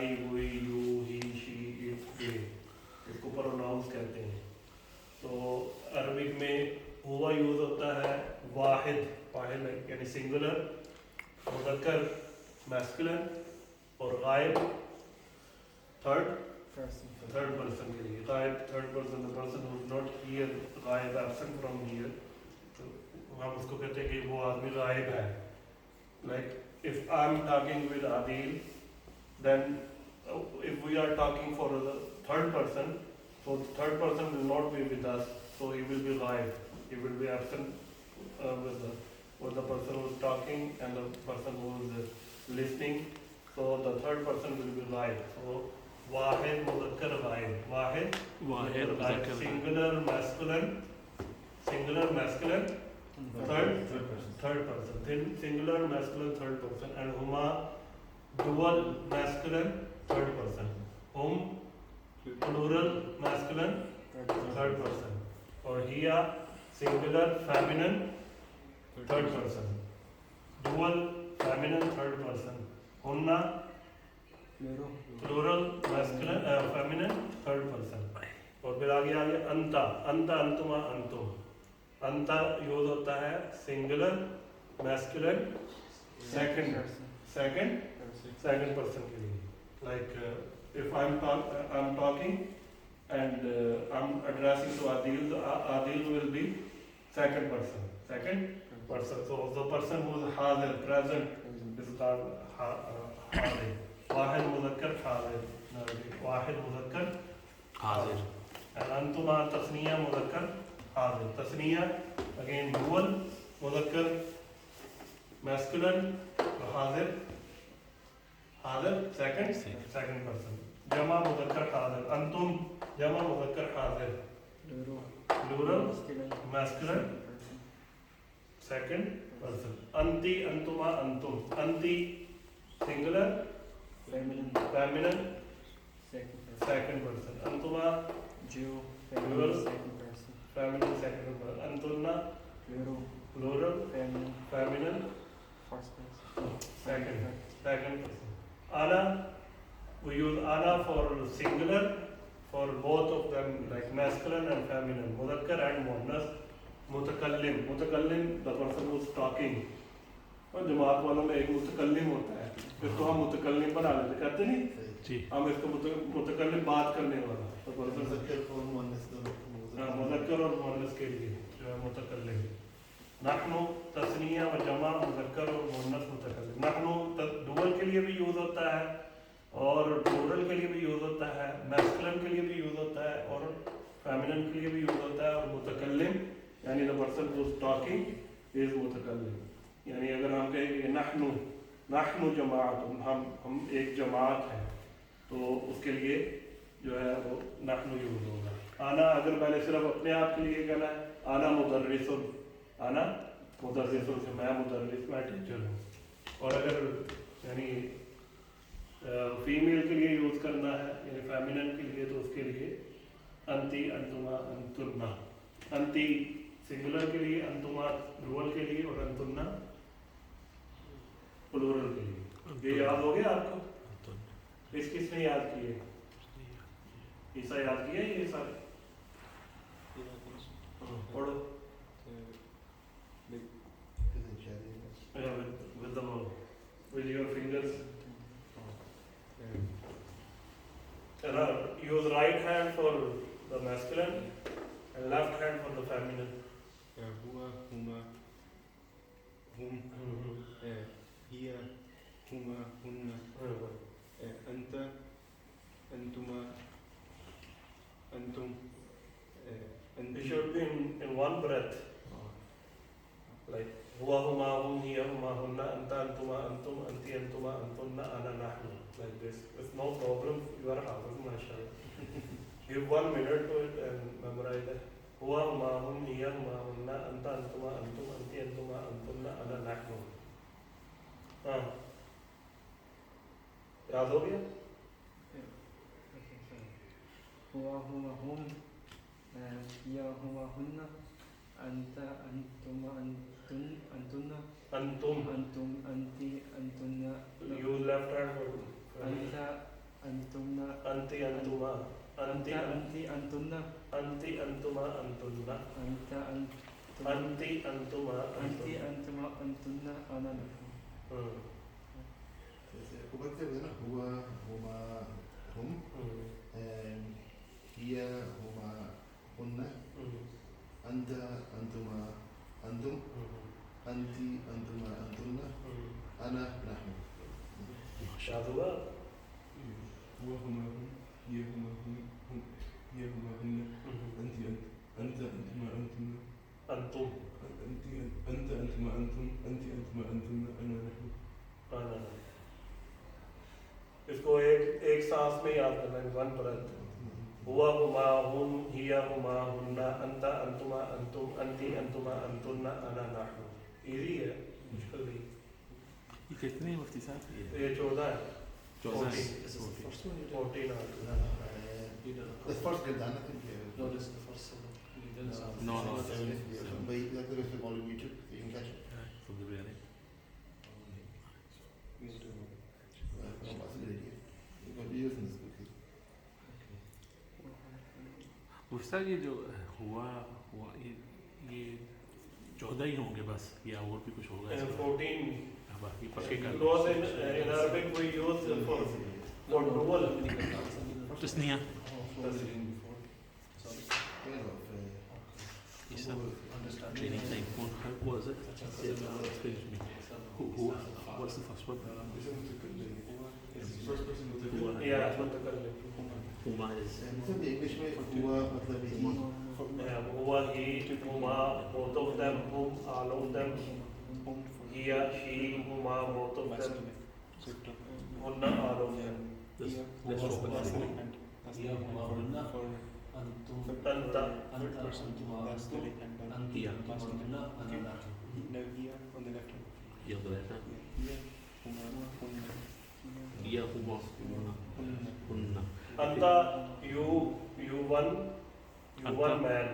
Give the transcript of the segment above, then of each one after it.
I, we, you, he, she, it, they, इसको pronounce कहते हैं। तो अरबिक में हुआ यूज़ होता है वाहिद, वाहिद यानी सिंगुलर, मुज़क्कर मैस्कुलिन, और गायब थर्ड पर्सन के लिए। गायब third person, the person who is not here, गायब एब्सेंट फ्रॉम हियर, तो हम उसको कहते हैं कि वो आदमी गायब है। Like if I am talking with Adil, then if we are talking for the third person, so the third person will not be with us, so he will be ghaib, he will be absent with the person who is talking and the person who is listening, so the third person will be ghaib. So wahid mudhakkar ghaib, wahid ghaib, singular masculine, third person, then singular masculine third person, and huma dual masculine third person, plural masculine third person, और हिया singular feminine third person, dual feminine third person, हुन्ना plural masculine feminine third person। और फिर आगे अंता, अंतुमा, अंतुम। अंता use होता है singular masculine second person के लिए। Like if I am talking and I'm addressing to Adil, Adil will be second person, so the person who is hadir, present, is called hadir, wahid mudhakkar hadir, wahid mudhakkar hadir, and antuma tasniya mudhakkar hadir, tasniya again dual, mudhakkar masculine, hadir second person, jama mudhakkar hadir, antum जमा मुज़क्कर हाज़िर, plural masculine second person, अंती, अंतुमा, अंतुम, अंती singular feminine second person, अंतुमा plural feminine second person, अंतुन्ना plural feminine second person. आना, we use ana for singular for both of them, like masculine and feminine, mudhakkar and muannas। mutakallim, the person who is talking, और जमात वालों में एक मुतकल्लिम होता है, इसको हम मुतकल्लिम बना लेते, कहते नहीं, हम इसको मुतकल्लिम बात करने वाला, तो मुतकल्लिम मुज़क्कर और मुअन्नस के लिए जो है मुतकल्लिम। नहनु तस्निया व जमा मुज़क्कर और मुअन्नस मुतकल्लिम। नहनु डुअल के लिए भी यूज होता है और प्लूरल के लिए भी यूज होता है, मैस्कुलिन के लिए भी यूज होता है और फेमिनिन के लिए भी यूज होता है। और मुतकल्लिम यानी the person who is talking is मुतकल्लिम। यानी अगर हम कहेंगे नहनु जमाअत, हम एक जमात है, तो उसके लिए जो है वो नहनु यूज होगा। आना, अगर मैंने सिर्फ अपने आप के लिए कहना है, आना मुदर्रिसुन, आना मुदर्रिसुन से मैं मुदर्रिस, मैं टीचर हूँ। और अगर यानी फीमेल के लिए यूज करना है यानी फेमिनिन के लिए, तो उसके लिए अंती, अंतुमा, अंतुन्ना। अंती सिंगुलर के लिए, अंतुमा प्लूरल के लिए और अंतुन्ना प्लूरल के लिए। ये याद हो गया आपको? किसने याद किए? ईसा याद किया ये सारे? पढ़ो with your fingers. Use right hand for the masculine and left hand for the feminine. Huwa, huma, hum, hiya, huma, hunna, anta, antuma, antum, It should be in one breath. Like huwa, huma, hum, hiya, huma, hunna, anta, antuma, antum, anti, antuma, antunna, ana, nahnu. Like this. It's no problem. You are hafiz, mashallah. Give 1 minute to it and memorize it. Huwa, huma, hum, hiya, huma, hunna, anta, antuma, antum, anti, antuma, antunna, ana, nahnu. हाँ, याद हो गया? हुआ, हुआ, हुम, हिया, हुआ, हुन्ना, अंता, अंतुमा, अंतुन्ना, अंतुम, अंतुम, अंति, अंतुन्ना। use left hand for Anta, antumna, anti antuma, anti anti antunna, anti antuma antunna, anta anti antuma anti antuma antunna ana nahnu. وبكتب هنا هو هما هم هي هما هن أنت أنتما أنتم أنت أنتما أنتن أنا نحن. شاذوا هو هما هم هي هما هم هي هما هن أنت أنتما أنتن antum أنت أنتما أنتم أنت أنتما أنتن أنا نحن. इसको एक सांस में याद करना है, वन ब्रेथ. हुआ हुमा हुम हिया हुमा हुन्ना अंता अंतुमा अंतुम अंती अंतुमा अंतुन्ना अना नाहनु. इजी है, मुश्किल नहीं. ये कितने मुफ्ती साहब? ये 14 है. 14 14 The first get done, I think. No, this is the first one. You did it. No, no. But the rest of all on YouTube, so you can catch it. from the beginning. That's a good idea. You've got videos in this book. मुफ्ती साहब ये जो हुआ ये 14 ही होंगे बस, या और भी कुछ होगा इसमें? 14 बाकी पक्के कर because in Arabic we use for dual. तस्निया There's ये सब training time. What was it? Explain to me. Who? What's the first one? First person with the Yeah, mutakallim. Huma is so the English में हुआ मतलब he. हुआ he, huma, both of them, whom, all of them, hiya, she, huma, both of them, hunna, all of them. this. Let's talk about it. हिया हुमा हुन्ना अंतुम Anta, अंता अंतुमा अंतुम अंती हिया. अंतुन्ना अना नाहनु. Now here on the left hand. ये तो रहता है. Here huma hunna ये हुआ हुन्ना. anta, you one man,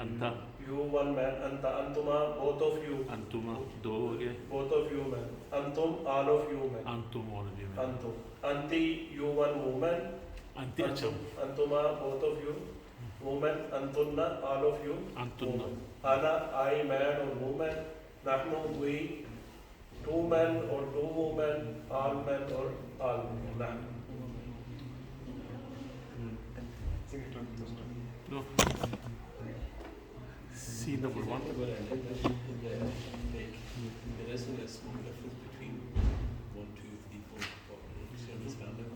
Anta you one man, anta, antuma, both of you, अंतुमा दो हो गए. both of you men, antum, all of you men, अंतुम और भी में. antum, anti, you one woman, अंति अच्छा. antuma, both of you, woman, antunna, all of you, अंतुन्ना. woman. Ana, I, man or woman, nahnu, we, two men or two women, all men or all women, nahnu. No. See number one. The rest of the small difference between 1, 2, 3, 4, 5. You understand it?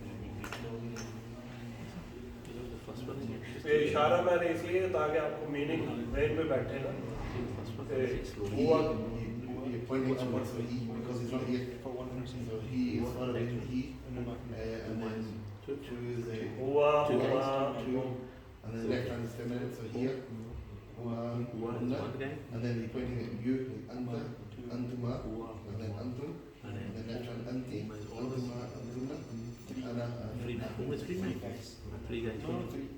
The first one is ये इशारा मैंने इसलिए ताकि आपको meaning brain में बैठे ना. हुआ You're pointing upwards, so he, because he's not here. For one person. So he is far away from he, and then two is the हुआ Two हुआ two, and then left hand is feminine, so here, One hunna, is one guy. and then he's pointing at you, like anta, antuma, Huwa. and then antum, And and then then left hand anti, Huma is always antuma, antunna, ana, three. Who is three men? Three guys. No, three.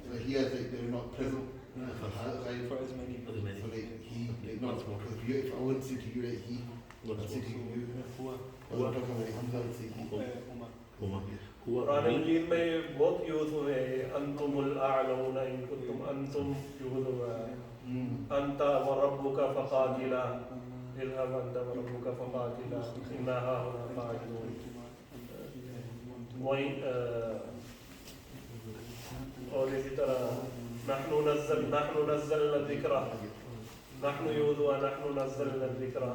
So here, like, they're not present. Right? For as many. Other many. So like he, like Once not, more. because if I wouldn't say to you like he, Once I'd say to more. you, Hua. I was talking about Hamza, I would say he. Huma. Huma. Huwa. Quran मजीद में ये बहुत use हुए हैं. अंतुमुल आलऊना इन कुंतुम अंतुम use हुआ है. अंता व रब्बुका फकातिला इल्हम अंता व रब्बुका फकातिला इन्ना हाहुना काइदून. वही और इसी तरह नहनु नज़्ज़लना ज़िक्रा, नहनु यूज़ हुआ नहनु नज़्ज़लना ज़िक्रा.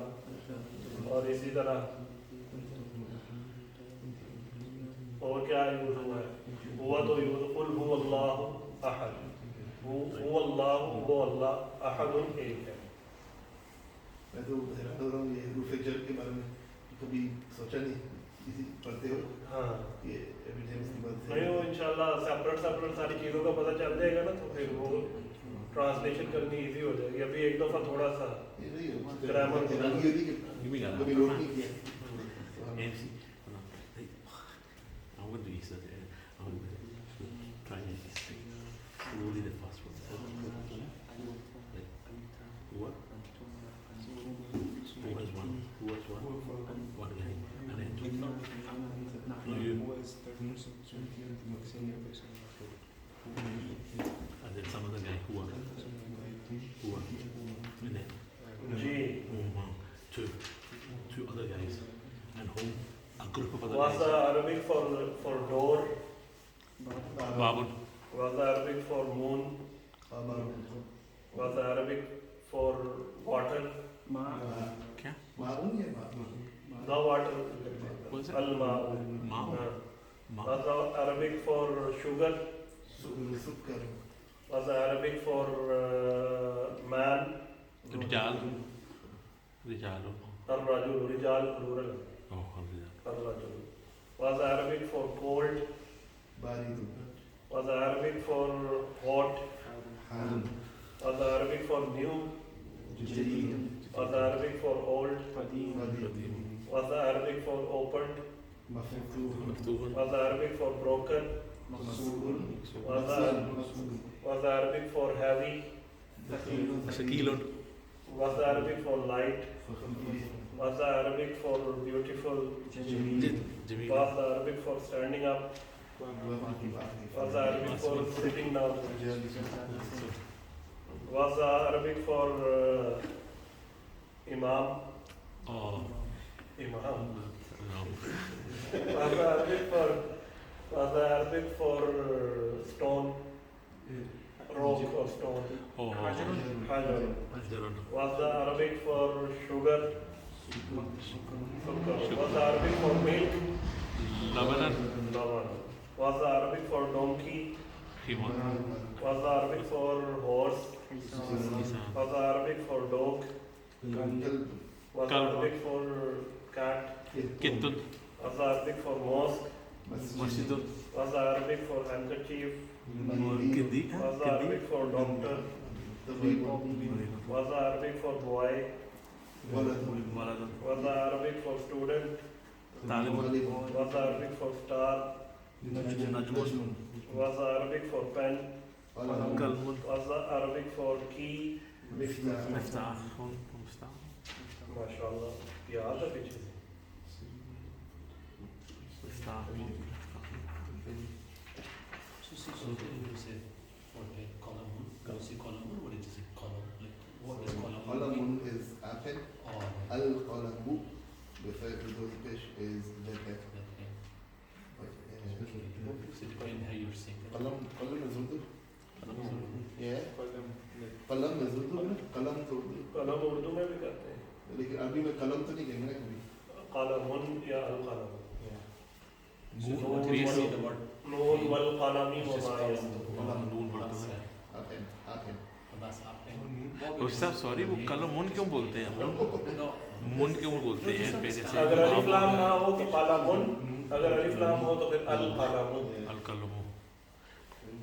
और इसी तरह और क्या यूज़ हुआ है? हुआ तो यूज़ कुल हुवल्लाहु अहद, हुवल्लाहु वो अल्लाह अहदुन एक है. मैं तो हैरान हो रहा हूँ ये रूफ जल के बारे में कभी सोचा नहीं किसी पढ़ते हो हाँ कि एवरी टाइम इसकी बात नहीं, वो इंशाल्लाह सेपरेट सारी चीज़ों का पता चल जाएगा ना, तो फिर वो ट्रांसलेशन करनी इजी हो जाएगी. अभी एक दफ़ा थोड़ा सा ये नहीं Grammar. हैरानी होती कि You mean कभी नोट नहीं किया. MC. I want to use that. I want to try and slowly the first one. Like, what? Who was one? Who was one? One guy. And then two. You. Hua is third. And then some other guy who and then G. Two other guys, and home a group of other Was guys. Arabic for door? Babun. Was Arabic for moon? Was Arabic for water? Ma. क्या? मारून या The water. What is it? Al-Ma'u. Ma'u. Ma. Was Arabic for sugar? सुकर Was Arabic for man? Rijal. Rijal. Ar-Rajul. Rijal plural. Oh, Rijal. Ar-Rajul. Was Arabic for cold? बारिद Was Arabic for hot? Haroon Was Arabic for new? जदीद Was Arabic for old? Qadim. قديم Was Arabic for opened? مفتوح مفتوح. Was Arabic for broken? مكسور Was Arabic for heavy? ثقيل. Was Arabic for light? خفيف Was Arabic for beautiful? Jamil Jamil. Was Arabic for standing up? Was Arabic for sitting down? Was Arabic for imam? Oh. Imam. No. Was Arabic for stone? Rock or stone? Oh. Hajar. Hajarun. Was the Arabic for sugar? Sukkar. Was the Arabic for milk? Labanan. Laban. Was the Arabic for donkey? Himan. Was the Arabic for horse? Isa. Was the Arabic for dog? Was the Kalb. Arabic for cat? Kittun. Was the Arabic for mosque? Masjidun. Was the Arabic for handkerchief? Kindi. Was the Arabic for doctor? Was the Arabic for boy? Waladun. Was the Arabic for student? Talib. Was the Arabic for star? Najmun. Was the Arabic for pen? Kalmun. Was the Arabic for key? Miftah. Miftah. MashaAllah. याद है पीछे से? Miftah. So when you say column, when you say column, what is it? Column, like what is column? Qalamun is apple. Oh, Al-qalamu, referred to those fish, is the pet. okay. So depending how you're saying it. Qalam is Urdu. Yeah. Qalam is Urdu. Qalam to Urdu. कलम उर्दू में भी कहते हैं लेकिन अरबी में कलम तो नहीं कहेंगे ना कभी. कलमुन या अल कलम So if you want to say the word नून वल कलमी it's just वमा column. यस्तुरून. नून पढ़ता That's, है। Apen. that's happening. उससे सॉरी वो कलम मुन क्यों बोलते हैं हम लोग? No, मुन क्यों बोलते हैं पहले से? अगर अलिफ लाम ना हो तो कलमुन, अगर अलिफ लाम हो तो फिर अल कलमुन. अल कलमो.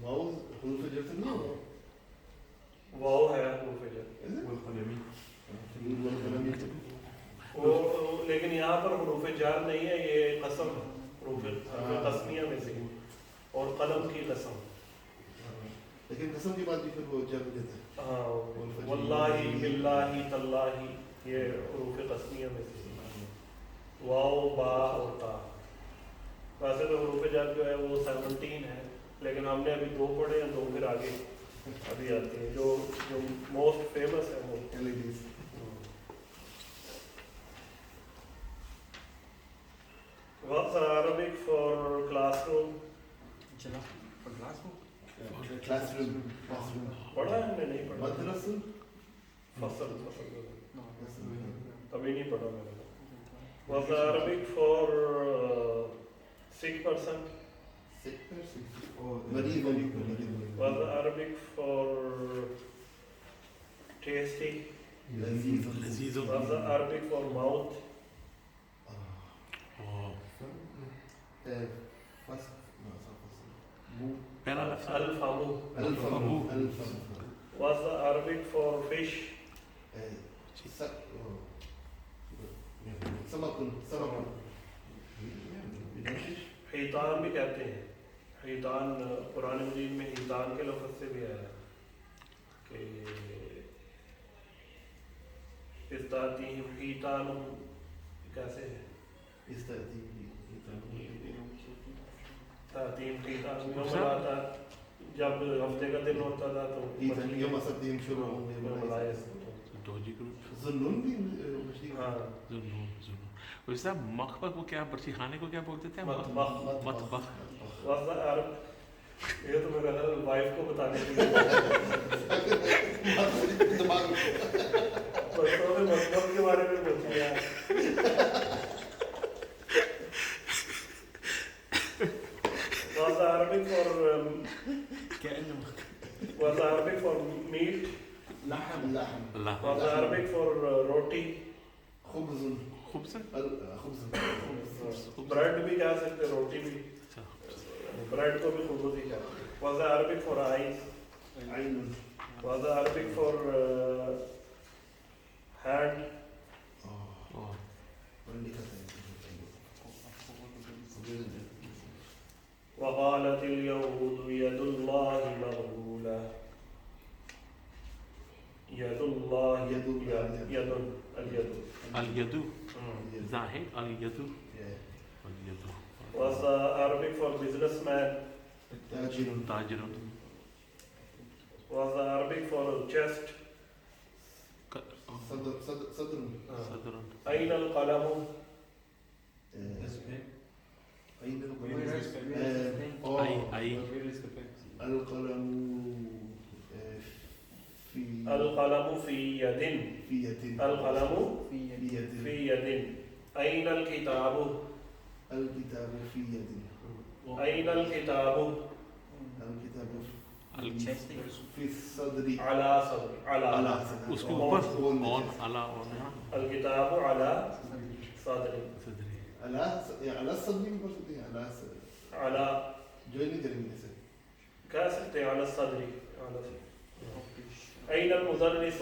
वाव हुरूफ जर से नहीं होगा. वाव है हुरूफ जर. वो लेकिन यहाँ पर हुरूफ जार नहीं है, ये कसम है, हुरूफ कस्मिया में से और कलम की कसम. लेकिन कसम के बाद भी फिर वो जर देते हैं. हाँ, वल्लाही बिल्लाही तल्लाही ये हुरूफ कस्मिया में से. वाव बा और ता. वैसे तो हुरूफ जार जो है वो 17 है, लेकिन हमने अभी 2 पढ़े हैं, 2 फिर आगे अभी आते हैं. जो मोस्ट फेमस है वो LEDs. What's Arabic for classroom? चला for classroom. Classroom. पढ़ा है हमने? नहीं पढ़ा. मदरसा. फसल No. अभी नहीं पढ़ा मैंने. What's Arabic for sick person? Sick person. मरीज. What's Arabic for tasty? लजीज. लजीज़. What's Arabic for mouth? Oh. First. No, it's not first. Move. पहला लफ्ज़. Al-famu. Al-famu. What's the Arabic for fish? Samakun. हितान भी कहते हैं. हितान कुरान मजीद में हितान के लफ्ज़ से भी आया है कि इस्ताती हितान कैसे है? तीन ठीक था आता जब हफ्ते का दिन होता था तो إذا يوم السبت شروع मलाया Doji group. ظنون भी مشي हाँ Zunun. वैसा मखबख को क्या बर्ची खाने को क्या बोलते थे? मतबख मतबख. वाजा यार ये तो मेरा वाइफ को बताने के लिए दिमाग बच्चों में मतबख के बारे में पूछी यार was Arabic for was Arabic for meat لحم Allah. was Arabic for roti خبز खूब से. خبز bread भी कह सकते रोटी भी bread को भी खुबूज ही कहते हैं was Arabic for eyes عين was Arabic for hand Oh. وقالت اليهود يد الله مغلولة يد الله يد يد اليد Al-yadu. Zahid. Al-yadu. Yeah. Al-yadu. was Arabic for businessman تاجر Tajirun. was Arabic for chest صدر Sadrun. أين القلم أين Where is Ay. القلم في القلم في يد في يد القلم في يد في يد أين الكتاب الكتاب في يد أين الكتاب الكتاب Chest. في الصدر على صدر على उसके ऊपर on ala on الكتاب على صدر sadri. على الصدر على جوين करेंगे इसे कह सकते हैं على الصدر على أين المدرس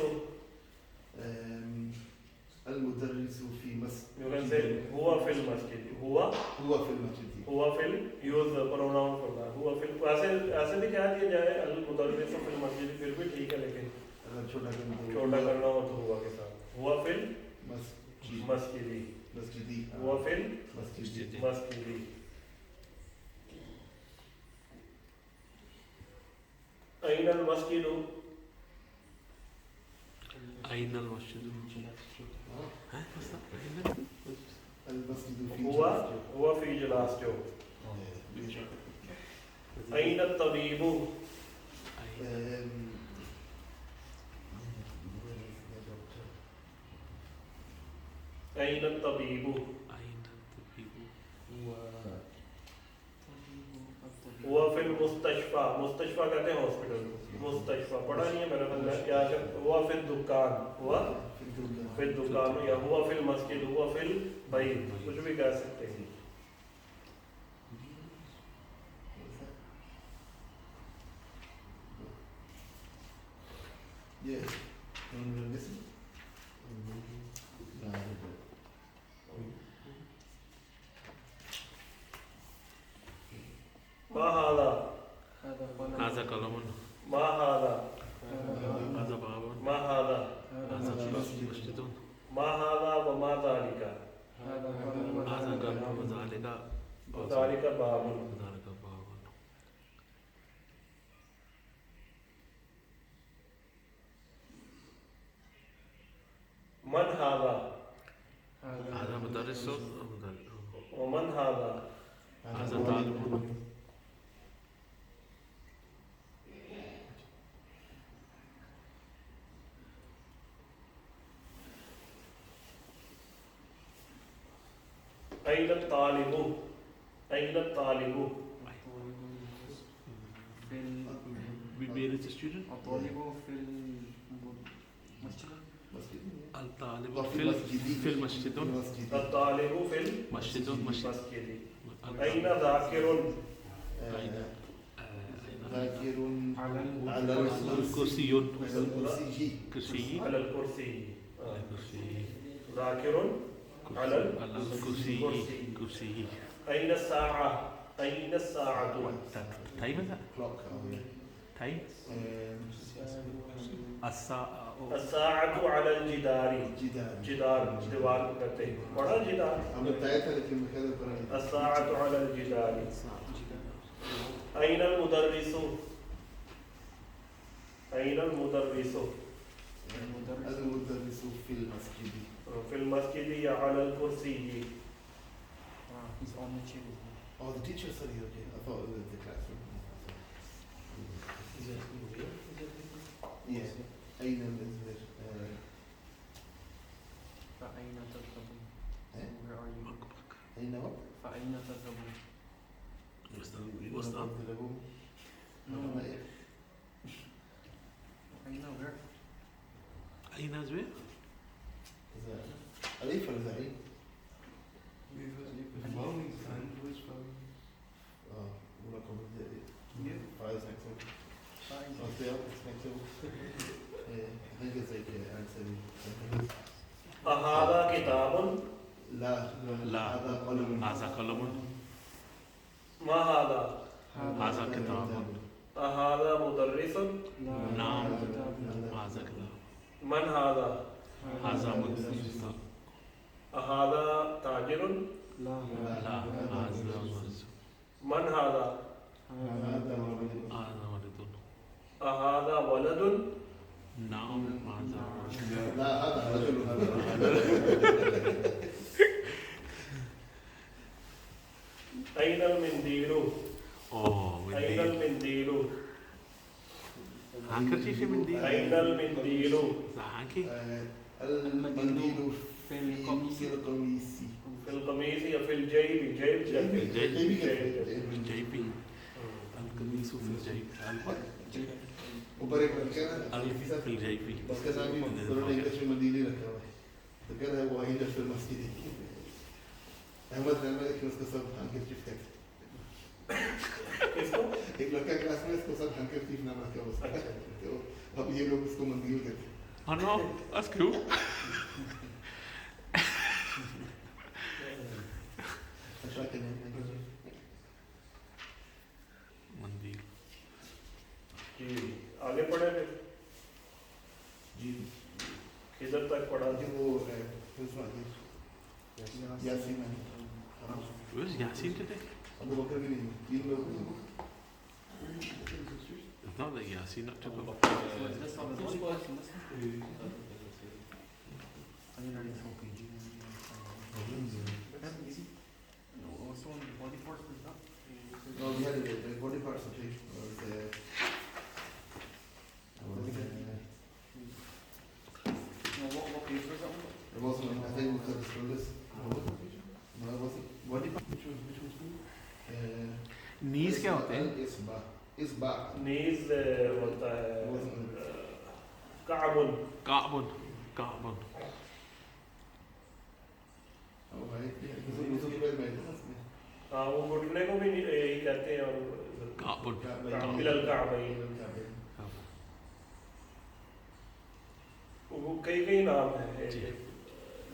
المدرس في مسجد you can say هو في المسجد هو هو في المسجد هو في use the pronoun for that هو في ऐसे भी कह दिया जाए المدرس في المسجد फिर भी ठीक है लेकिन अगर छोटा छोटा करना हो तो हुआ के साथ हुआ फिल मस्जिद मस्जिदी मस्जिदी हुआ फिल मस्जिद मस्जिदी أين المسجد Ain al-masjid. What's that? المسجد في هو في جلاسجو أين الطبيب أين الطبيب Ain al-tabibu. هو في المستشفى مستشفى कहते हैं हॉस्पिटल मुस्तशफा पढ़ा नहीं है मेरा मतलब या हुआ फिर दुकान हुआ फिर दुकान या हुआ फिर मस्जिद हुआ फिर भाई कुछ भी कह सकते हैं ये listen ما هذا Haza kalamun. ما هذا Haza babun. ما هذا Haza masjidun. ما هذا وما ذلك Haza kalamun. Zalika. وذلك باب Zalika babun. من هذا Haza mudarrisun. ومن هذا Haza talibun. أين الطالب أين الطالب Where is the student? الطالب في المسجد. Al-talibu fil masjidun. الطالب في Masjidun. Masjid. المسجد أين ذاكر ذاكر على على Kursiyun. الكرسي Kursiyi. على الكرسي Kursiyi. ذاكر على Kursiyi. Kursiyi. أين الساعة أين الساعة Time is that? clock Time? الساعة على الجدار جدار جدار दीवार को कहते हैं बड़ा जिदार हमने बताया था लेकिन मैं कह रहा हूँ الساعة على الجدار Ainal mudarrisu. Ainal mudarrisu. المدرس في المسجد. في المسجد يا على الكرسي. He's on the chair. Oh, the teacher, sorry, okay. I thought it was the classroom. Is asking where? Yeah. أين الإزمير؟ فأين تذهبون? Eh? Where are you? أين what? فأين تذهبون? What's that? No. أين where? Aina's where? أليف ولا Zaeem? Morning and was from ولا قبل Yeah. Files next week. Fine. Oh, stay up, it's next week. I think it's like answer. هذا كتاب. لا لا. هذا قلم. هذا قلم. ما هذا؟ هذا كتاب. هذا مدرس. نعم. هذا كتاب. من هذا؟ هذا مدرس. هذا تاجر. لا. لا. هذا مدرس. من هذا؟ هذا ولد. هذا ولد. هذا ولد. نعم. هذا ولد. لا هذا رجل هذا. أين المنديل؟ Oh, أين منديل. المنديل؟ handkerchief है مندील. أين المنديل؟ hanky. المنديل في القميص. في القميص. في القميص يا في الجيب؟ جيب جيب. الجيب. القميص في الجيب. ऊपर एक लड़का है ना في الجيب. उसके साथ भी उन्होंने इंग्लिश में मंदिर ही रखा हुआ है तो कह रहा है वो इंग्लिश फिल्म मस्जिद है अहमद रहमान है कि उसको सब हैंकरचीफ कहते किसको? एक लड़का क्लास में इसको सब हैंकरचीफ नाम रखा हुआ उसका तो अब ये लोग उसको मंदिर कहते हैं Oh no, that's cool. अच्छा कहने हैं मंदिर. जी आगे पढ़े फिर जी किधर तक पढ़ा? जी वो यासीन है Where's Yasin today? अबू बकर भी नहीं तीन लोग It's not that Yasin not to go. What's this one? This one? I mean, are you okay? Easy. No, also on body parts is that? no we had the body parts okay or the No, what page was that one? it wasn't I think it was the shoulders no it wasn't body part which was Knees क्या होते हैं? इसबा नीज होता है Kabul. Ka'bun. Ka'bun. हाँ वो घुटने को भी यही कहते हैं और Ka'bun. बिलल काबई. वो कई नाम हैं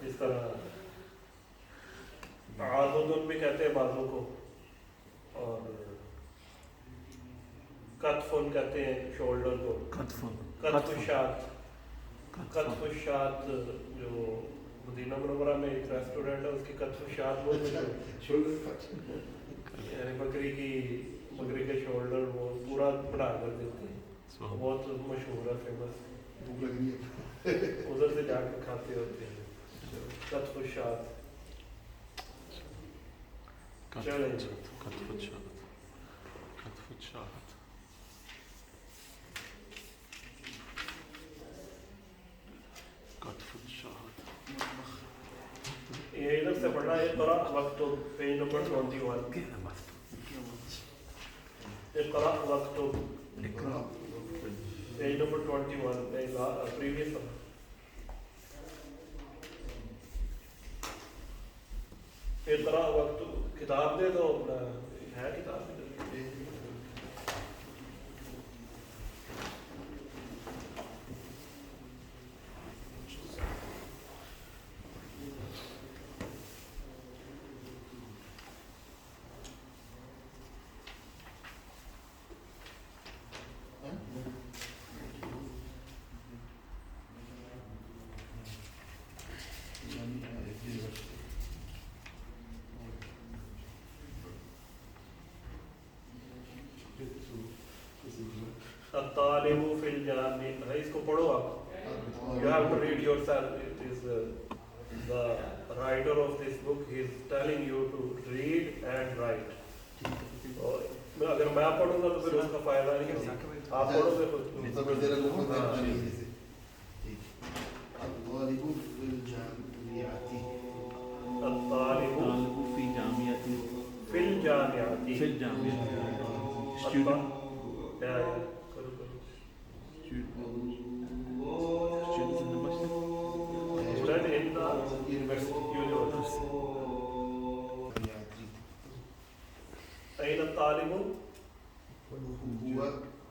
इस तरह आज़ुदुन भी कहते हैं बाजू को और कतफुन कहते हैं शोल्डर को. Katfun. कतफुशात. कतफुशात जो मदीना मुनव्वरा में एक रेस्टोरेंट है उसकी कतफुशात बहुत यानी बकरी के शोल्डर वो पूरा बना कर देते हैं. बहुत मशहूर है फेमस. भूख लग रही है उधर से जाकर खाते होते हैं कतफुशात. चलें. Katfut. Katfut shahat. Katfut shahat. ये इधर से पढ़ना है. इक़रा वक्तुब पेज नंबर 21. كده بس. इक़रा वक्तुब اقرأ. Page number 21 previous number. इक़रा वक्तुब किताब दे दो अपना है किताब फिल जामी है, इसको पढ़ो आप. You have to read yourself. It is the writer of this book. He is telling you to read and write. So, अगर मैं पढ़ूंगा तो फिर उसका फायदा नहीं होगा. आप पढ़ोगे खुद. मुस्तक़बिल को खुद देखना जैसे. ठीक. الطالب في الجامعة. الطالب في جامعة في الجامعة. في الجامعة student Yeah, yeah. करो करो. students in the masjid Student in the University. university. جامعة. أين الطالب؟ هو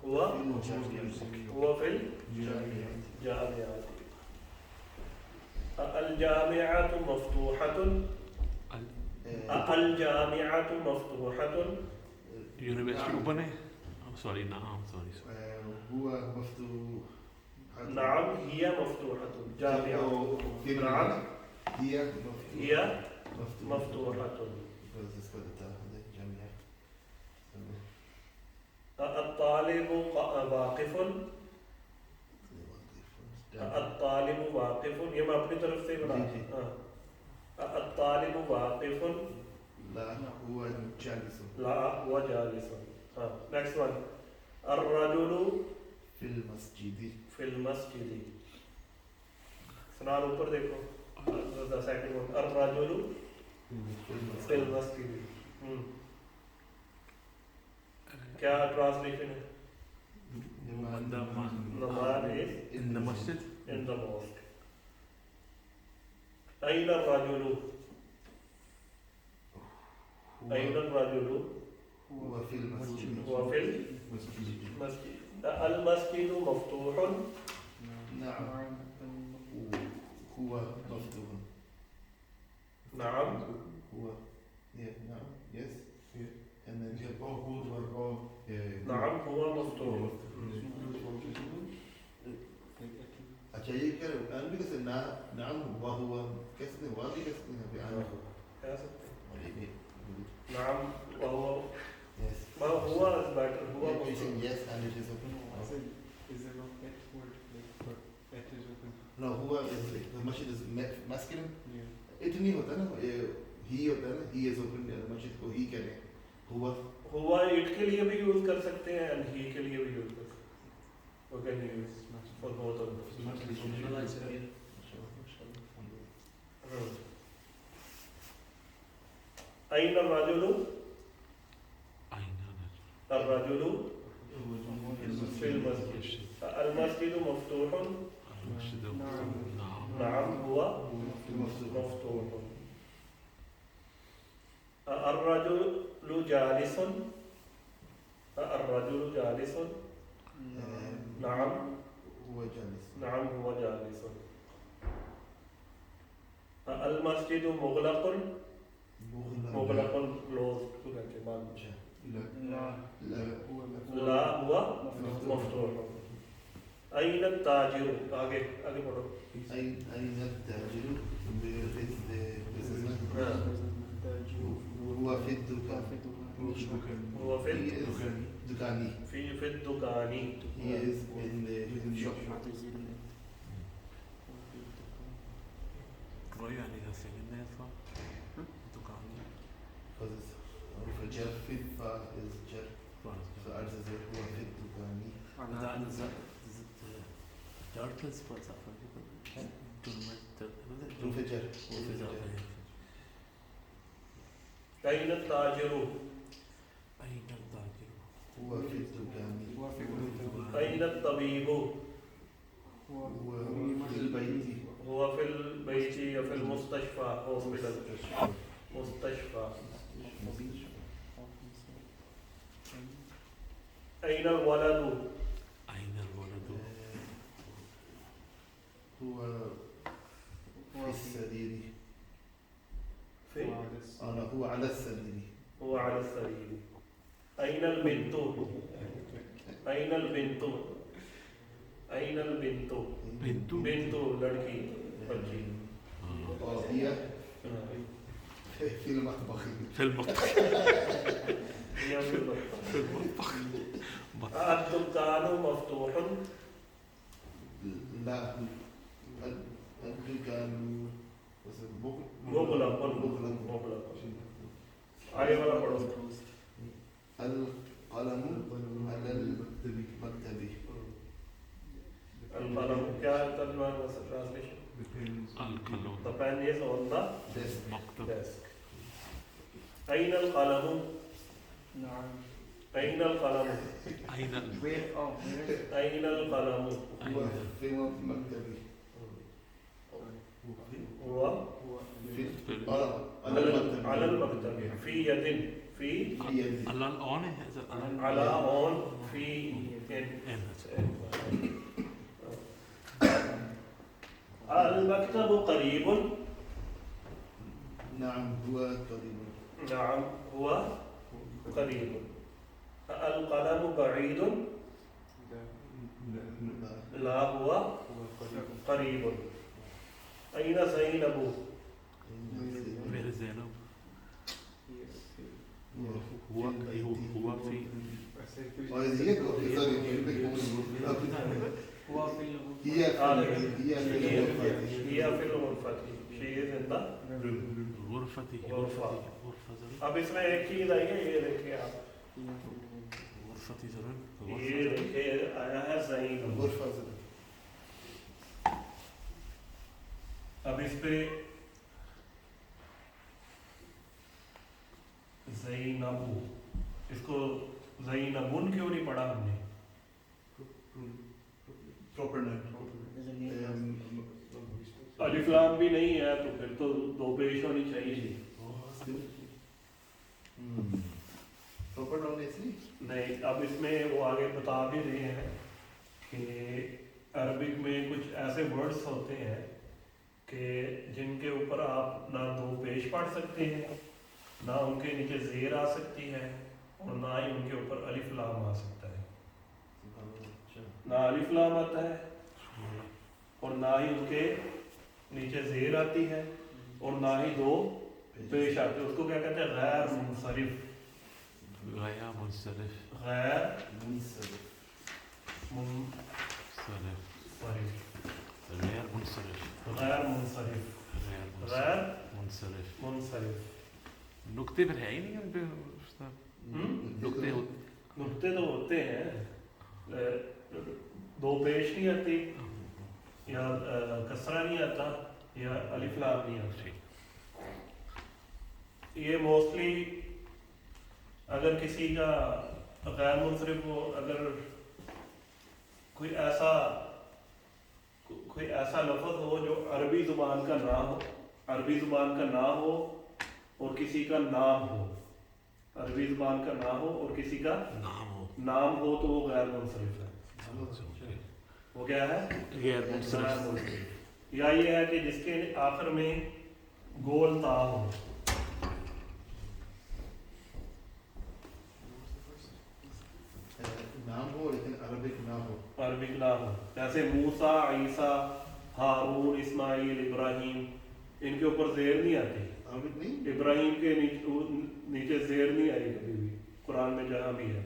هو في الجامعة. هو في جامعة. الجامعة. الجامعة مفتوحة. الجامعة مفتوحة. university open है. I'm sorry هو مفتوح. نعم هي مفتوحة. جامعة. في نعم هي هي مفتوحة. مفتوحة. جامعة. الطالب واقف. الطالب واقف. ये मैं अपनी तरफ से बना. जी, जी. الطالب واقف. لا هو جالس. لا هو جالس. next one. الرجل في المسجد. في المسجد. सुनार ऊपर देखो. the second one. الرجل في المسجد. क्या ट्रांसलेशन है? The man is in the masjid in the mosque. أين الرجل؟ أين الرجل؟ هو في المسجد. هو في المسجد. المسجد مفتوح. نعم هو مفتوح. نعم هو نعم yes and then نعم هو مفتوح. अच्छा ये क्या है भी कैसे ना नाम हुआ हुआ कैसे हुआ भी कैसे है बयान कह सकते हैं. maybe नाम वह yes वह हुआ is better. हुआ yeah, मفتूह. yes and it is open Is there no pet word like for pet is open? no हुआ is like the masjid is masculine Yeah. it नहीं होता ना he होता है ना he is open the masjid को he कहते हैं हुआ हुआ इट के लिए भी यूज कर सकते हैं and he के लिए भी यूज कर सकते हैं. We can use for both of them. Generalize it here. أين الرجل؟ أين الرجل في المسجد. المسجد مفتوح. المسجد نعم نعم هو مفتوح. الرجل جالس. الرجل جالس. نعم هو جالس نعم هو جالس. المسجد مغلق. مغلق closed कहते हैं. لا لا هو مفتوح. أين التاجر؟ आगे आगे पढ़ो. أين التاجر where is the businessman هو في الدكان هو في he is دكاني في الدكان. he is in the shop What يعني the second there for दुकान because it's في الجر في فا is جر فأرز زي هو في الدكان is it turtles for example هو في الجر أين التاجر؟ أين التاجر هو في الدكان أين الطبيب؟ هو في البيت هو في البيت في المستشفى. hospital. مستشفى. أين الولد؟ أين الولد هو في السرير في هو على السرير هو على السرير. أين البنت؟ أين البنت؟ أين البنت؟ بنت بنت लड़की बच्ची. هي في المطبخ في المطبخ هي في المطبخ. في المطبخ الدكان مفتوح. لا أدرك بس मुगलक आगे वाला पढ़ो القلم على المكتب القلم क्या है तर्जुमा translation Al-Qalam. the pen is on the desk Maktab. desk أين القلم نعم. أين القلم أين Where? Oh, where? أين القلم هو في مكتبي هو في على المكتب في يد في يدي Alal on है sir. على on في يد N. المكتب قريب نعم هو قريب نعم هو قريب القلم بعيد لا هو قريب أين زينب Where is Zainab? هو في هي في الغرفة she is in the غرفة غرفة. غرفة अब इसमें एक चीज आई है ये देखिए आप غرفة زرن ये देखिए आया है ज़ैनब غرفة अब इस पे ज़ैनबू इसको ज़ैनबुन क्यों नहीं पढ़ा हमने proper name There's a name. अलिफ लाम भी नहीं है तो फिर तो दो पेश होनी चाहिए proper noun इसलिए नहीं अब इसमें वो आगे बता भी रहे हैं कि अरबिक में कुछ ऐसे वर्ड्स होते हैं कि जिनके ऊपर आप ना दो पेश पढ़ सकते हैं ना उनके नीचे ज़ेर आ सकती है और ना ही उनके ऊपर अलिफ लाम आ सकता है ना अलिफ लाम आता है और ना ही उनके नीचे ज़ेर आती है और ना ही दो पेश आते हैं उसको क्या कहते हैं गैर मुनसरिफ غيا منصرف गैर منصرف मुनसरिफ غير منصرف गैर मुनसरिफ غير गैर منصرف मुनसरिफ नुक्ते पर है ही नहीं उन पे उस्ताद नुक्ते नुक्ते तो होते हैं दो पेश नहीं आती या कसरा नहीं आता या अलिफ लाम नहीं आती ये मोस्टली अगर किसी का गैर मुनसरिफ हो अगर कोई ऐसा लफ्ज़ हो जो अरबी ज़ुबान का ना हो और किसी का नाम हो अरबी ज़ुबान का ना हो और किसी का नाम हो तो वो गैर मुनसरिफ है वो क्या है غير منصرف मुनसरिफ या ये है कि जिसके आखिर में गोल ता हो नाम हो लेकिन अरबिक ना हो अरबिक ना हो जैसे मूसा ईसा हारून इस्माइल इब्राहिम इनके ऊपर ज़ेर नहीं आती अरबिक नहीं इब्राहिम के नीचे ज़ेर नहीं आई कभी भी कुरान में जहाँ भी है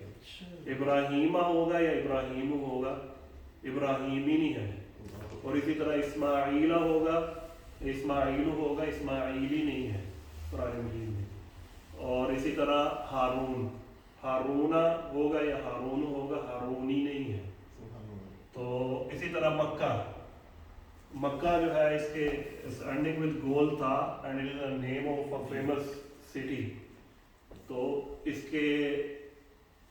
इब्राहिमा होगा या इब्राहिम होगा इब्राहिमी नहीं है और इसी तरह इस्माइला होगा इस्माइल होगा इस्माइली नहीं है कुरान मजीद में और इसी तरह हारूना होगा या हारून होगा हारूनी नहीं है तो इसी तरह मक्का जो है इसके एंडिंग विद गोल था and it is a name of a famous city तो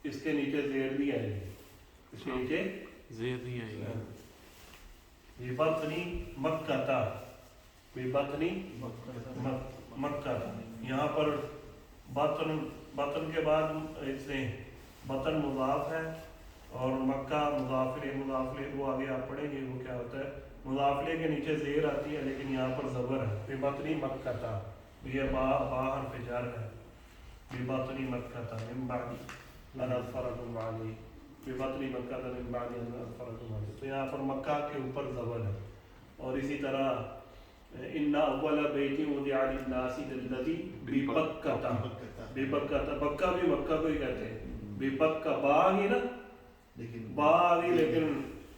इसके नीचे ज़ेर भी आएगी इसके नीचे ज़ेर नहीं आएगा बेबतनी मक्का था बेबतनी मक्का यहाँ पर बतन के बाद इसमें बतन मुज़ाफ है और मक्का मुज़ाफिले वो आगे आप पढ़ेंगे वो क्या होता है मुज़ाफिले के नीचे ज़ेर आती है लेकिन यहाँ पर ज़बर है बेबतनी मक्का था ये बाहर पे जार है बेबतनी मक्का था मिम्बादी अनफ़रतुम अलैहि बेबतनी मक्का था मिम्बादी अनफ़रतुम अलैहि तो यहाँ पर मक्का के ऊपर ज़बर है और इसी तरह इन्ना अव्वल बैती वुदिअ लिन्नासी लल्लज़ी बिबक्का बक्का भी मक्का को ही कहते हैं बिबक्का बाग ही ना लेकिन बाग ही लेकिन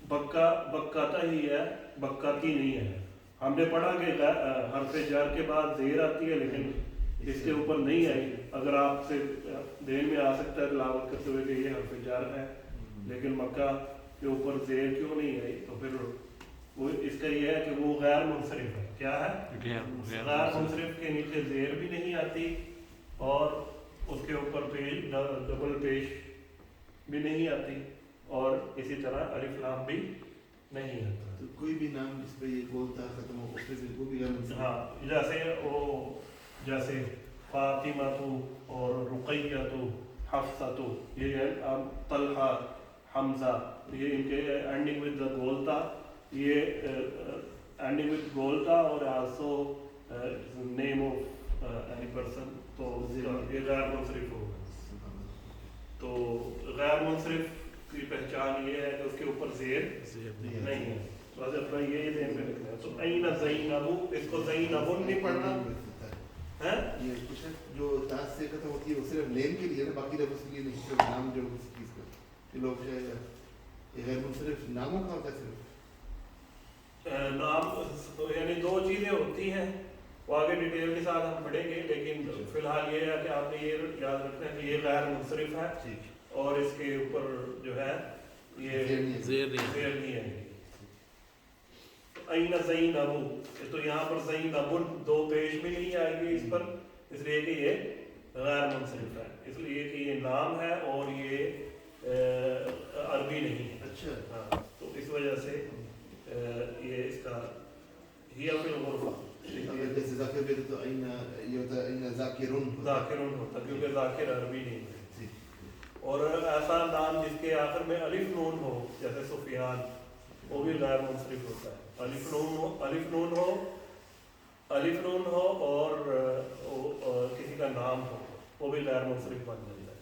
बक्का बक्काता ही है, बक्काती नहीं है। हमने पढ़ा कि हर्फ जार के बाद जेर आती है, लेकिन इसके ऊपर नहीं आई। अगर आपसे देर में आ सकता है तिलावत करते हुए कि ये हर्फ जार है, लेकिन मक्का के ऊपर जेर क्यों नहीं आई, तो फिर वो इसका ये है कि वो गैर मुनसरिफ है। क्या है? गैर मुनसरिफ के नीचे जेर भी नहीं आती और उसके ऊपर पेश डबल पेश भी नहीं आती, और इसी तरह अलिफ लाम भी नहीं आता। तो कोई भी नाम जिस पे ये गोलता खत्म हो उसपे भी वो भी गैर मुनसरिफ। हाँ, जैसे फातिमा तो और रुकैया तो हफ्सा तो, ये है तलहा हमजा, ये इनके एंडिंग विद द गोलता, ये एंडिंग विद गोलता और also name of any person, तो ये गैर मुनसरिफ होगा। तो गैर मुनसरिफ की पहचान ये है कि उसके ऊपर जेर नहीं है। बस अपना ये ध्यान में रखना है। तो ऐना ज़ैनबु, इसको ज़ैनबुन नहीं पढ़ना है। ये कुछ है जो ताज से खत्म होती है वो सिर्फ नेम के लिए ना, बाकी लफ्ज़ के लिए नहीं, सिर्फ नाम जो किसी चीज़ का। ये लोग ये गैर मुनसरिफ नामों का होता है सिर्फ। नाम तो यानी दो चीज़ें होती हैं, वो आगे डिटेल के साथ हम पढ़ेंगे, लेकिन फिलहाल ये है कि आपने ये याद रखना है कि ये गैर मुनसरिफ है ठीक। और इसके ऊपर जो है ये जेर नहीं है। ऐना ज़ैनबु, तो यहाँ पर ज़ैनबुन दो पेश भी नहीं आएगी इस पर, इसलिए कि ये गैर मुनसरिफ है, इसलिए कि ये नाम है और ये अरबी नहीं है। अच्छा। हाँ, तो इस वजह से ये इसका हिया फिल गुरफा, अगर जैसे ज़ाकिर भी तो ऐना ये होता है ऐना ज़ाकिरुन ज़ाकिरुन होता, क्योंकि ज़ाकिर अरबी नहीं है। जी। और ऐसा नाम जिसके आखिर में अलिफ नून हो, जैसे सुफियान, वो भी गैर मुनसरिफ होता है। अलिफ नून हो और किसी का नाम हो, वो भी गैर मुनसरिफ बन जाता है।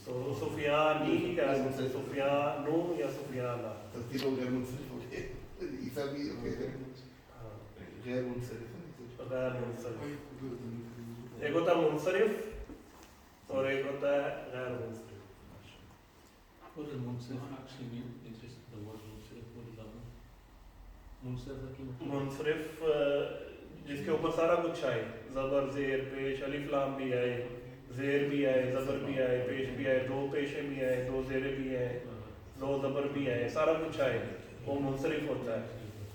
तो सुफियानी ही कह सकते हैं, सुफियानो या सुफियाना। तरतीब गैर मुनसरिफ हो गए, ईसा भी हाँ, गैर मुनसरिफ है। गैर मुनसरिफ एक होता है मुनसरिफ और एक होता है गैर मुनसरिफ। What does munsarif actually mean? It's just the word munsarif. What does that mean? Munsarif की मतलब? मुनसरिफ जिसके ऊपर सारा कुछ आए, ज़बर ज़ेर पेश, अलिफ लाम भी आए, ज़ेर भी आए, ज़बर भी आए, पेश भी आए, दो पेशे भी आए, दो ज़ेरे भी आए, दो ज़बर भी आए, सारा कुछ आए, वो मुनसरिफ होता है।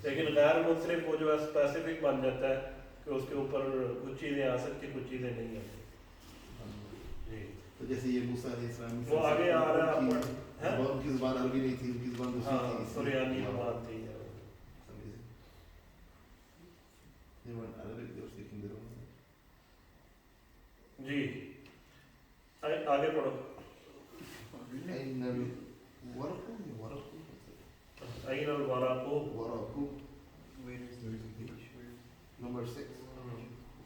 लेकिन गैर मुनसरिफ वो जो है स्पेसिफिक बन जाता है कि उसके ऊपर कुछ चीज़ें आ सकती, कुछ चीज़ें नहीं आती। तो जैसे ये मूसा अलैहिस्सलाम वो आगे आ रहा है अपन, उनकी ज़ुबान अरबी नहीं थी, उनकी ज़ुबान दूसरी हाँ, थी। सुरयानी ज़ुबान थी। They weren't Arabic, they were speaking their own language. जी, आगे पढ़ो। أين الورق؟ أين الورق؟ ورق. Where is There is a page. Number 6.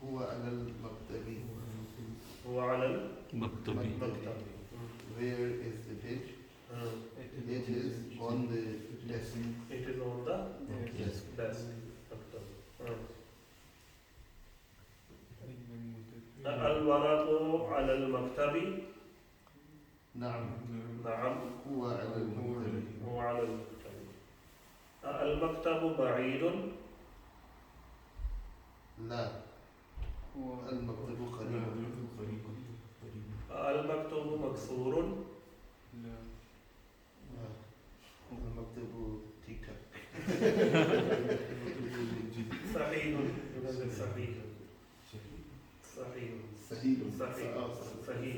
هو على المكتب. هو على Maktabi. المكتب. Where is the page? It is on the desk. It is on the Desk. desk. مكتب. نعم. الورق على المكتب. نعم. نعم. هو على المكتب. هو على المكتب. المكتب بعيد. لا. هو المكتب قريب. المكتب مكسور. لا. المكتب تيك تاك. صحيح. صحيح. صحيح. صحيح. صحيح. صحيح.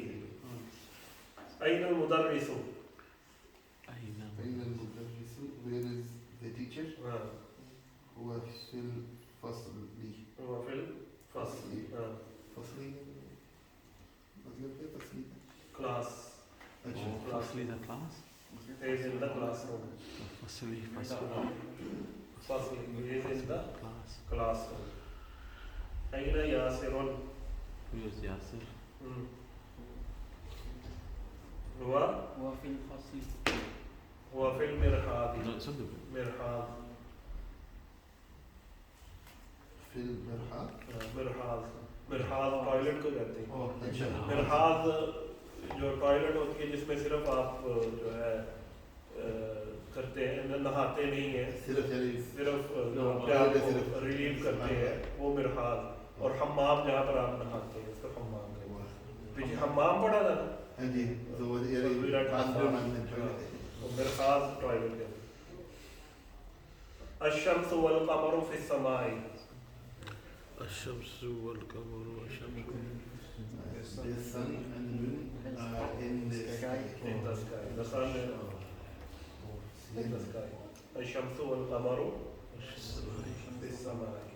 أين المدرس؟ أين المدرس؟ Where is the teacher? هو في الفصل. هو في الفصل. فصلي मतलब क्या फसली Class. अच्छा Firstly, the class. Is in the classroom. Firstly, Fasl is in the class. classroom. أين ياسر؟ Who is Yasir? هو هو في الفصل. هو في المرحاض. No, it's not the مرحاض. في المرحاض مرحاض. مرحاض टॉयलेट को कहते हैं। अच्छा मिरहाज जो टॉयलेट होती है जिसमें सिर्फ आप जो है करते हैं, नहाते नहीं हैं, सिर्फ यानी सिर्फ No, अपने आप को सिर्फ- रिलीव करते हैं, वो मिरहाल। और हम्माम जहाँ पर आप नहाते हैं उसको हम्माम कहते हैं। पीछे हम्माम पड़ा था ना, हाँ जी, तो वो यानी विराट बाथरूम हम्माम। में टॉयलेट है। तो मिरहाल टॉयलेट कहते हैं। अश-शम्सु वल क़मरु फ़िस समाई, अश-शम्सु वल क़मरु अश-शम्सु The sun and moon are in the sky. in the sky, the sun is in the sky. अश-शम्सु वल क़मरु फ़िस समाई।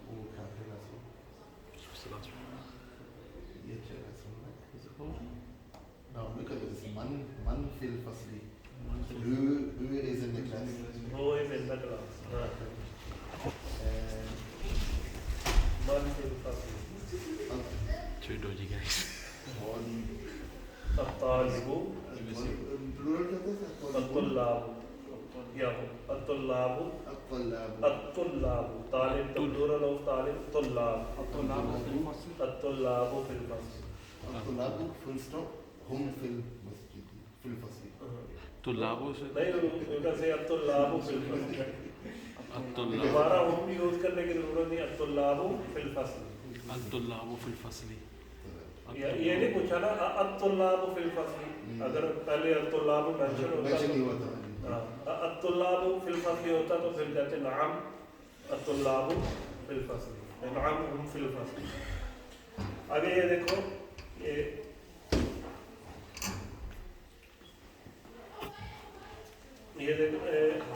वो काफी रासू, ये क्या रासू है? Now look at this, man fil fasli. Who is in the class? Who is in the class? And Man fil fasli, Two dodgy guys. at-talibu, plural क्या होता है? at-tullabu, या at-tullabu, الطلاب. at-tullabu, talib, the plural of talib, tullab, الطلاب في الفصل at-tullabu fil fasl. الطلاب full stop هم في المسجد في الفصل. तो लाभों से नहीं, उनका से at-tullabu fil fasl। अत्तुल्लाबु दोबारा हम यूज करने की जरूरत नहीं, at-tullabu fil fasl। अत्तुल्लाबु फिल फसली। ये नहीं पूछा ना at-tullabu fil fasl, अगर पहले at-tullabu मेंशन होता mention नहीं तो हुआ था। at-tullabu fil fasl होता तो फिर कहते नाम at-tullabu fil fasl, नाम हम fil fasl। आगे ये देखो,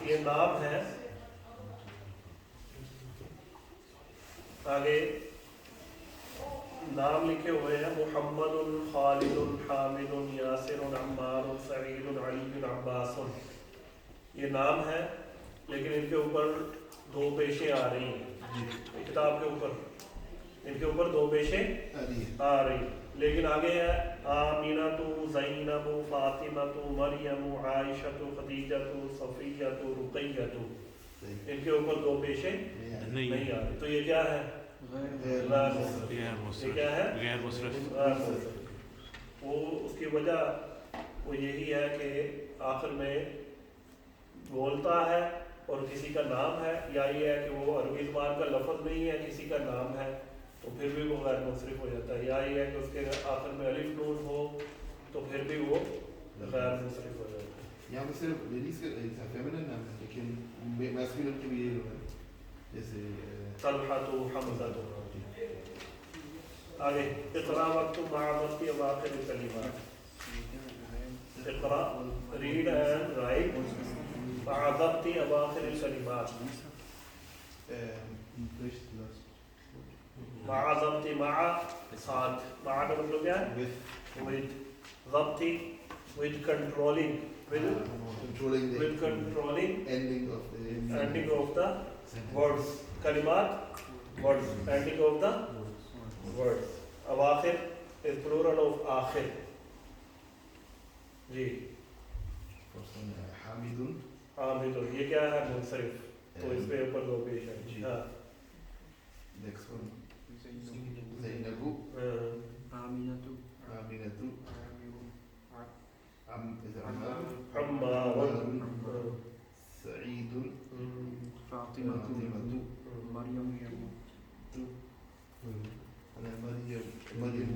ये नाम है। आगे नाम लिखे हुए हैं, मुहम्मदुन, खालिदुन, हामिदुन, यासिरुन, अम्मारुन, सईदुन, अलीयुन, अब्बासुन। ये नाम है, लेकिन इनके ऊपर दो पेशें आ रही हैं किताब के ऊपर, इनके ऊपर दो पेशें आ रही, लेकिन आगे है आमिनतु, ज़ैनबु, फातिमतु, मरियमु, आयशतु, खदीजतु, सफियतु, रुक़य्यतु। इनके ऊपर दो पेशें नहीं नहीं आ रही, तो ये क्या है? गैर ये मुसरफ क्या है? गैर मुसरफ। वो उसकी वजह वो यही है कि आखिर में बोलता है और किसी का नाम है, या ये है कि वो अरबी ज़बान का लफ्ज़ नहीं है, किसी का नाम है, तो फिर भी वो गैर मुसरफ हो जाता है, या ये है कि उसके आखिर में अलिफ नून हो तो फिर भी वो गैर मुसरफ हो जाता है। यहाँ पे सिर्फ लेडीज का फेमिनिन नाम है, लेकिन मैस्कुलिन के भी ये होगा, जैसे तलहतु, हमज़तु। आगे इक़रा वक़्तु मअ वक़्ति अवाख़िर कलिमात, इक़रा रीड एंड राइट मअ वक़्ति अवाख़िर कलिमात, मअ वक़्ति मअ साथ, मअ का मतलब क्या है? with वक़्ति, with controlling, controlling the with controlling ending of the ending of the words, kalimat words, ending of the words. अवाखिर is plural of आखिर। जी हामिदुन, हामिदुन, ये क्या है? मुनसरिफ, तो इसके ऊपर दो पेश है। जी। हाँ, next one ज़ैनबु, आमिनतु, आमिनतु, अम्मारुन, सईदुन, फातिमतु, मरियम, मरियम,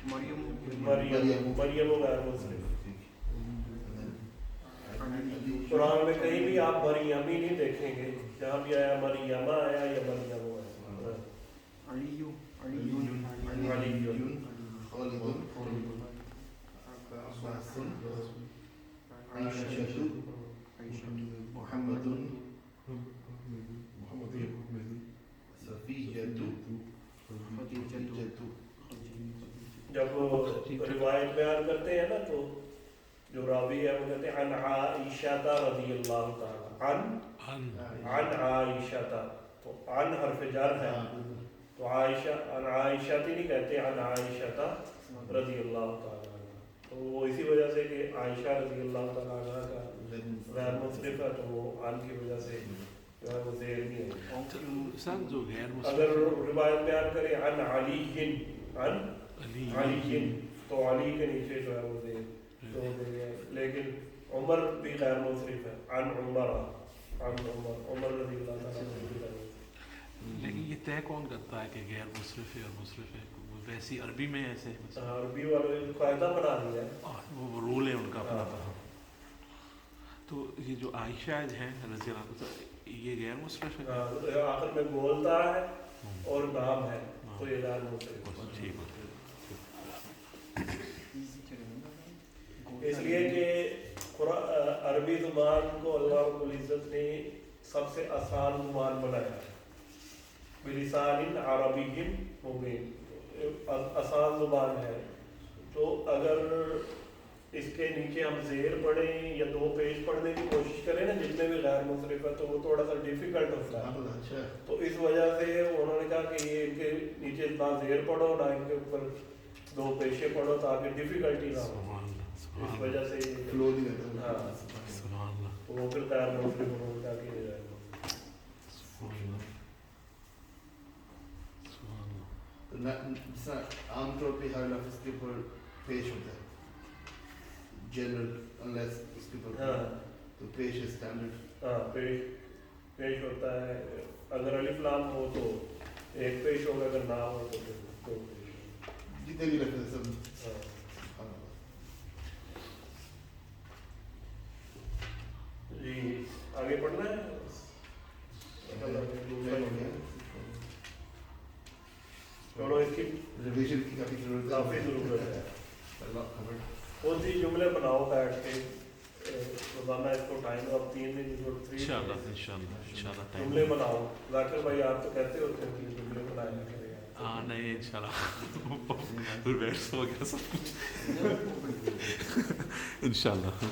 मरियम, मरियम गैर मुनसरिफ। कुरान में कहीं भी आप मरियम ही नहीं देखेंगे, जहाँ भी आया मरियमा आया या मरियम आया। अलियु, अलियुन, अलियुन, खालिदुन, अब्बासुन, आयशतु, मुहम्मदुन, सफियतु, खदीजतु। जब रिवायत बयान करते हैं ना, तो जो रावी है वो कहते हैं अन आइशा रज़ियल्लाहु ताला अन आइशा, तो अन हर्फ जर है, तो आयशा अन आयशा नहीं कहते, अन आयशा रज़ियल्लाहु ताला। तो वो इसी वजह से कि आयशा रज़ियल्लाहु ताला का गैर मुसरिफ है, तो वो अन की वजह से जो है वो ज़ेर नहीं है। सन जो गैर अगर मुसरफ रिवायत बयान करे अन अलीयिन, अली अलीयिन, तो अली के नीचे जो है वो ज़ेर तो देंगे, लेकिन उमर भी गैर मुसरिफ है, अन उमर रज़ी अल्लाह ताला अन्हु भी गैर मुसरिफ। लेकिन ये तय कौन करता है कि गैर मुसरिफ है और मुसरिफ है? वो वैसी अरबी में ऐसे मतलब अरबी वालों ने कायदा बना दिया है। वो रूल है उनका अपना। हाँ। तो ये जो आयशा हैं रज़ी अल्लाह तो ये गैर मुसरिफ है? तो आखिर में बोलता है और नाम है, तो ये गैर मुसरिफ है। ठीक है। इसलिए कि अरबी ज़ुबान को अल्लाह रब्बुल इज़्ज़त ने सबसे आसान ज़ुबान बनाया है, बिलिसानिन अरबिय्यिन मुबीन, आसान ज़ुबान है। तो अगर इसके नीचे हम ज़ेर पढ़ें या दो पेश पढ़ने की कोशिश करें ना जितने भी गैर मुसरिफ है, तो वो थोड़ा सा डिफ़िकल्ट होता है। अच्छा तो इस वजह से उन्होंने कहा कि ये इनके नीचे ना ज़ेर पढ़ो ना इनके ऊपर दो पेशे पढ़ो ताकि डिफ़िकल्टी ना हो। इस वजह से ये फ्लो नहीं रहता। हाँ। सुभान अल्लाह। तो वो फिर गैर मुसरिफ उन्होंने कहा कि ये गैर मुसरिफ। सुभान अल्लाह। सुभान अल्लाह। तो जैसा आमतौर पे हर लफ्ज़ के ऊपर पेश होता है, जनरल अनलेस उसके ऊपर हाँ तो पेश है स्टैंडर्ड। हाँ पेश होता है। अगर अलिफ लाम हो तो एक पेश होगा, अगर ना हो तो फिर दो पेश। जितने भी लफ्ज़ हैं सब हाँ। जी आगे पढ़ना है। चलो इसकी रिवीजन की काफ़ी ज़रूरत है। काफ़ी ज़रूरत है। अल्लाह खबर। बहुत सी जुमले बनाओ बैठ के रोज़ाना, इसको टाइम अब 3 दिन इंशाल्लाह इंशाल्लाह टाइम जुमले बनाओ। जाकिर भाई आप तो कहते होते हैं कि जुमले बनाया करें। हाँ नहीं इंशाल्लाह फिर बैठ हो गया सब कुछ इंशाल्लाह।